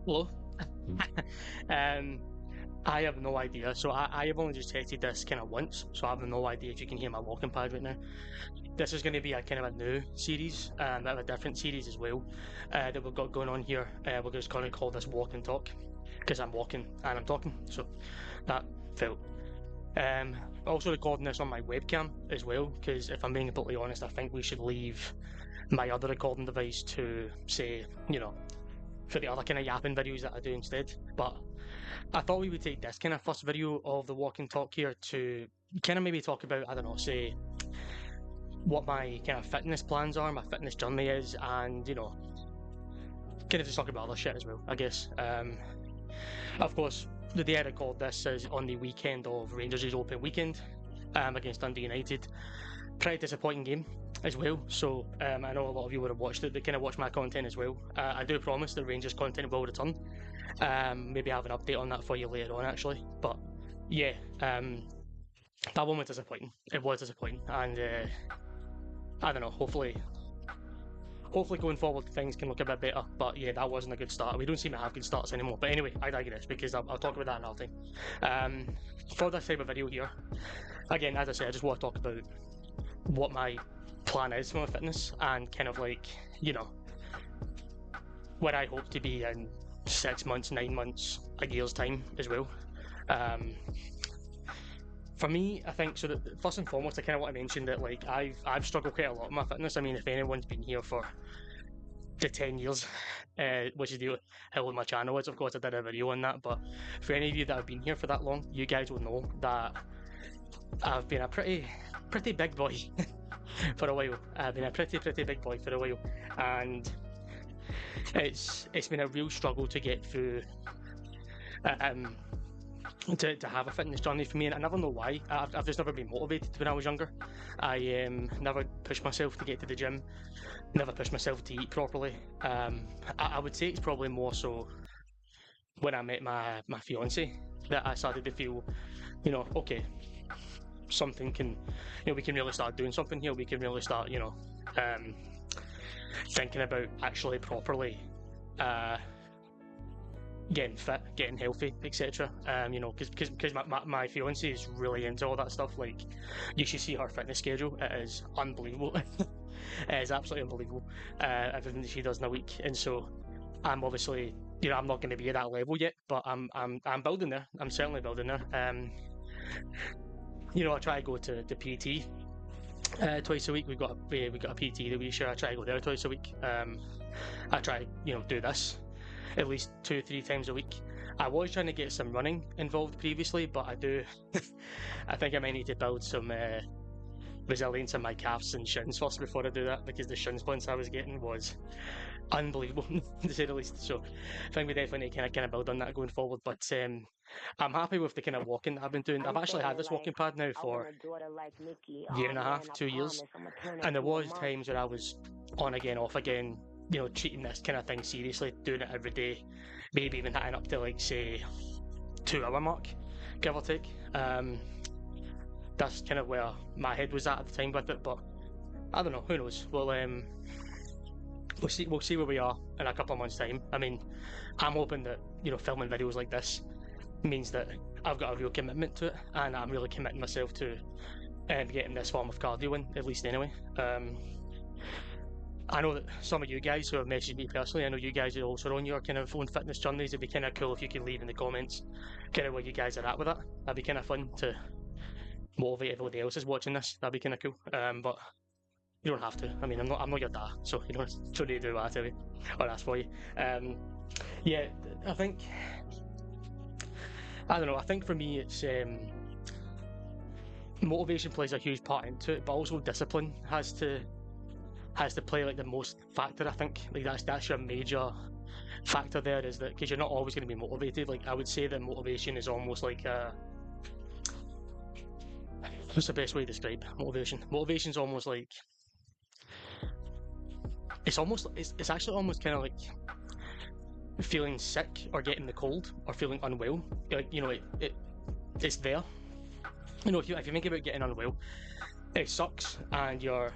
Hello. um, I have no idea. So I have only just tested this kind of once, so I have no idea if you can hear my walking pad right now. This is going to be a kind of a new series, a different series as well, that we've got going on here. We're just going to call this Walk and Talk, because I'm walking and I'm talking, so that felt. Um, Also recording this on my webcam as well, because if I'm being completely honest, I think we should leave my other recording device to say, for the other kind of yapping videos that I do instead. But I thought we would take this kind of first video of the walk and talk here to kind of maybe talk about, I don't know, say what my kind of fitness plans are, my fitness journey is, and kind of just talk about other shit as well, I guess. Of course, the day I record this is on the weekend of Rangers' open weekend against Dundee United. Pretty disappointing game as well. So I know a lot of you would have watched it. They kind of watch my content as well. I do promise the Rangers content will return. Maybe I have an update on that for you later on, actually. But yeah, that one was disappointing. It was disappointing, and I don't know. Hopefully going forward things can look a bit better. But yeah, that wasn't a good start. We don't seem to have good starts anymore. But anyway, I digress because I'll talk about that another time. For this type of video here, again, as I said, I just want to talk about what my plan is for my fitness and kind of like, where I hope to be in 6 months, 9 months, a year's time as well. For me, I think so. That first and foremost, I kind of want to mention that like I've struggled quite a lot with my fitness. I mean, if anyone's been here for the 10 years, which is how old my channel is, of course, I did a video on that. But for any of you that have been here for that long, you guys will know that I've been a pretty big boy for a while. I've been a pretty big boy for a while, and it's been a real struggle to get through. To have a fitness journey for me, and I never know why. I've just never been motivated when I was younger. I never pushed myself to get to the gym, never pushed myself to eat properly. I would say it's probably more so when I met my fiance that I started to feel, okay, something can, we can really start doing something here. We can really start, thinking about actually properly getting fit, getting healthy, etc. Because my fiance is really into all that stuff. Like, you should see her fitness schedule. It is unbelievable. It is absolutely unbelievable. Everything that she does in a week, and so I'm obviously, I'm not going to be at that level yet, but I'm building there. I'm certainly building there. I try to go to PT twice a week. We got a PT that we share. I try to go there twice a week. I try, do this at least 2-3 times a week. I was trying to get some running involved previously, but I think I might need to build some resilience in my calves and shins first before I do that, because the shin splints I was getting was unbelievable to say the least. So I think we definitely need to kind of build on that going forward. But I'm happy with the kind of walking that I've been doing. I've actually had this walking pad now for a year and a half, 2 years, and there was times where I was on again, off again, treating this kind of thing seriously, doing it every day, maybe even hitting up to like say 2 hour mark, give or take. That's kind of where my head was at the time with it, but I don't know, who knows. Well, we'll see where we are in a couple of months' time. I mean, I'm hoping that filming videos like this means that I've got a real commitment to it, and I'm really committing myself to getting this form of cardio in, at least anyway. I know that some of you guys who have messaged me personally, I know you guys are also on your kind of own fitness journeys. It'd be kind of cool if you could leave in the comments kind of where you guys are at with that. That'd be kind of fun to motivate everybody else is watching this. That'd be kind of cool. But you don't have to. I mean, I'm not your dad, so you don't need to do what I tell you or ask for you. Yeah, I think, I don't know. I think for me, it's motivation plays a huge part into it, but also discipline has to play like the most factor. I think like that's your major factor there, is that because you're not always going to be motivated. Like, I would say that motivation is almost like what's the best way to describe motivation? Motivation's almost like it's actually almost kind of like feeling sick or getting the cold or feeling unwell. Like, it's there. If you think about getting unwell, it sucks, and you're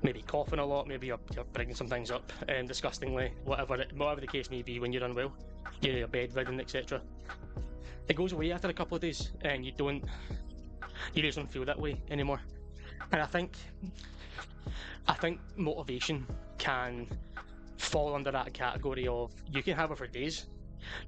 maybe coughing a lot, maybe you're bringing some things up disgustingly, whatever the case may be when you're unwell, you're bedridden, etc. It goes away after a couple of days, and you just don't feel that way anymore. And I think motivation can fall under that category of, you can have it for days.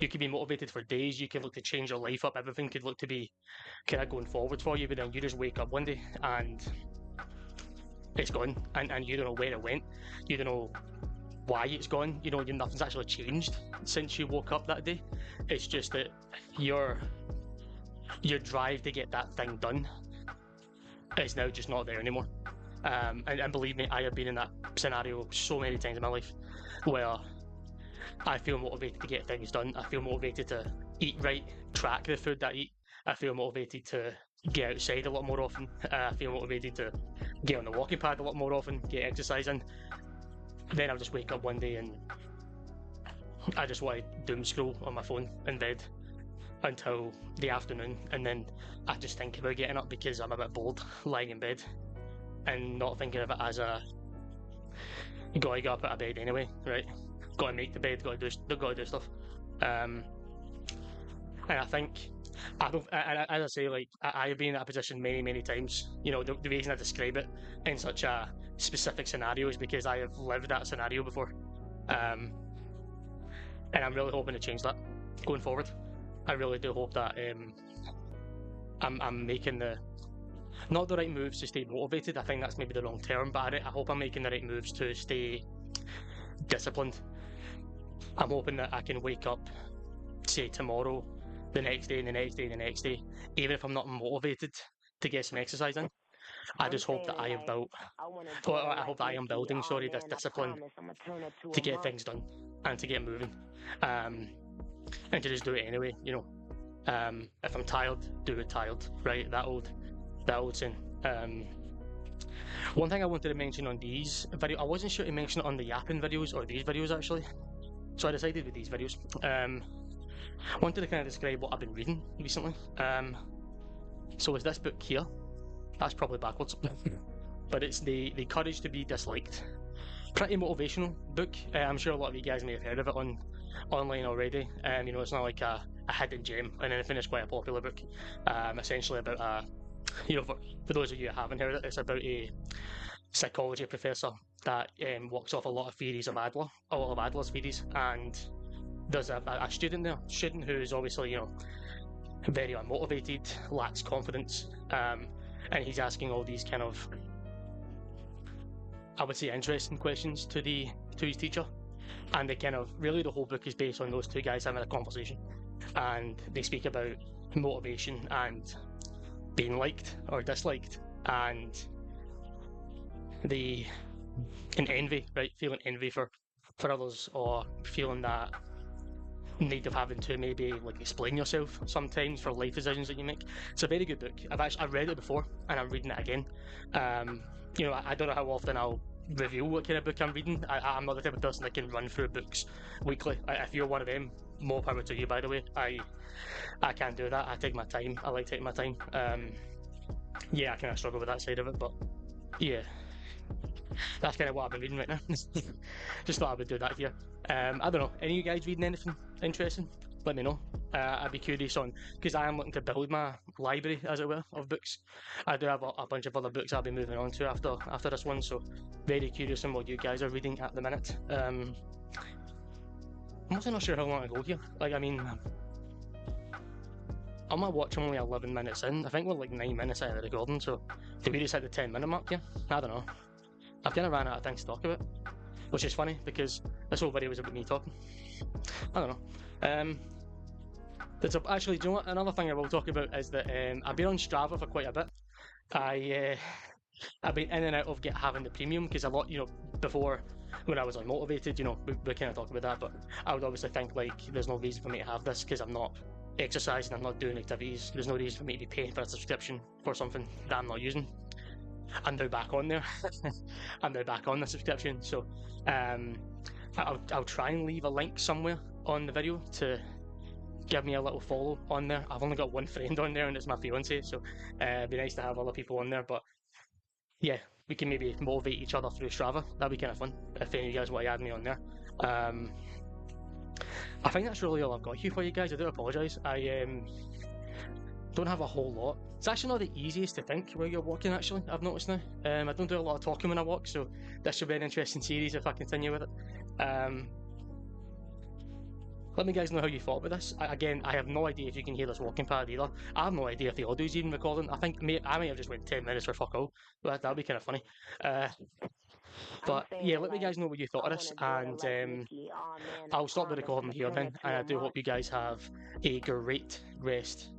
You can be motivated for days. You can look to change your life up. Everything could look to be kind of going forward for you, but then you just wake up one day and it's gone, and you don't know where it went. You don't know why it's gone. You know, nothing's actually changed since you woke up that day. It's just that your drive to get that thing done is now just not there anymore. And believe me, I have been in that scenario so many times in my life where I feel motivated to get things done. I feel motivated to eat right, track the food that I eat. I feel motivated to get outside a lot more often. I feel motivated to get on the walking pad a lot more often, get exercising. Then I'll just wake up one day and I just want to doom scroll on my phone in bed until the afternoon, and then I just think about getting up because I'm a bit bored lying in bed and not thinking of it as a gotta get up out of bed anyway, right? Gotta make the bed, gotta do stuff. And I think as I say, like, I've been in that position many times. You know, the reason I describe it in such a specific scenario is because I have lived that scenario before. And I'm really hoping to change that going forward. I really do hope that I'm making not the right moves to stay motivated. I think that's maybe the wrong term, but I hope I'm making the right moves to stay disciplined. I'm hoping that I can wake up, say tomorrow, the next day, and the next day, and the next day, even if I'm not motivated to get some exercise in. I just hope that I have built, or I hope that I am building, this discipline to get things done and to get moving, and to just do it anyway. You know, if I'm tired, do it tired, right? That old saying. One thing I wanted to mention on these videos, I wasn't sure to mention it on the yapping videos or these videos actually, so I decided with these videos. Wanted to kind of describe what I've been reading recently. So it's this book here. That's probably backwards, but it's the Courage to Be Disliked. Pretty motivational book. I'm sure a lot of you guys may have heard of it online already. You know, it's not like a hidden gem, and anything. It's quite a popular book. Essentially about you know, for those of you who haven't heard it, it's about a psychology professor that works off a lot of theories of Adler, a lot of Adler's theories, and there's a student who is obviously, you know, very unmotivated, lacks confidence, and he's asking all these kind of, I would say, interesting questions to his teacher, and they kind of, really the whole book is based on those two guys having a conversation, and they speak about motivation and being liked or disliked, and envy, right? Feeling envy for others, or feeling that need of having to maybe like explain yourself sometimes for life decisions that you make. It's a very good book. I've read it before and I'm reading it again. You know, I don't know how often I'll reveal what kind of book I'm reading. I'm not the type of person that can run through books weekly. If you're one of them, more power to you, by the way. I can't do that. I take my time. I like taking my time. Yeah, I kind of struggle with that side of it, but yeah, that's kind of what I've been reading right now. Just thought I would do that here. I don't know, any of you guys reading anything interesting? Let me know. I'd be curious on, because I am looking to build my library, as it were, of books. I do have a bunch of other books I'll be moving on to after this one, so very curious on what you guys are reading at the minute. I'm also not sure how long I go here. Like, I mean, on my watch I'm only 11 minutes in. I think we're like 9 minutes out of the recording, so did we just hit the 10-minute mark here? I don't know. I've kind of ran out of things to talk about, which is funny because this whole video was about me talking. I don't know. Actually, do you know what? Another thing I will talk about is that I've been on Strava for quite a bit. I've been in and out of having the premium, because a lot, you know, before when I was unmotivated, you know, we kind of talk about that, but I would obviously think like there's no reason for me to have this because I'm not exercising, I'm not doing activities. There's no reason for me to be paying for a subscription for something that I'm not using. I'm now back on there. I'm now back on the subscription, so I'll try and leave a link somewhere on the video to give me a little follow on there. I've only got one friend on there, and it's my fiance, so it'd be nice to have other people on there. But yeah, we can maybe motivate each other through Strava. That'd be kind of fun if any of you guys want to add me on there. I think that's really all I've got here for you guys. I do apologise. I don't have a whole lot. It's actually not the easiest to think while you're walking, actually, I've noticed now. I don't do a lot of talking when I walk, so this should be an interesting series if I continue with it. Let me guys know how you thought about this. Again, I have no idea if you can hear this walking pad either. I have no idea if the audio's even recording. I think I may have just went 10 minutes for fuck all, but that'd be kind of funny. But yeah, let me guys know what you thought of this, and I'll stop the recording here then. And I do hope you guys have a great rest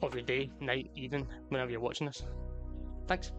of your day, night, evening, whenever you're watching this. Thanks.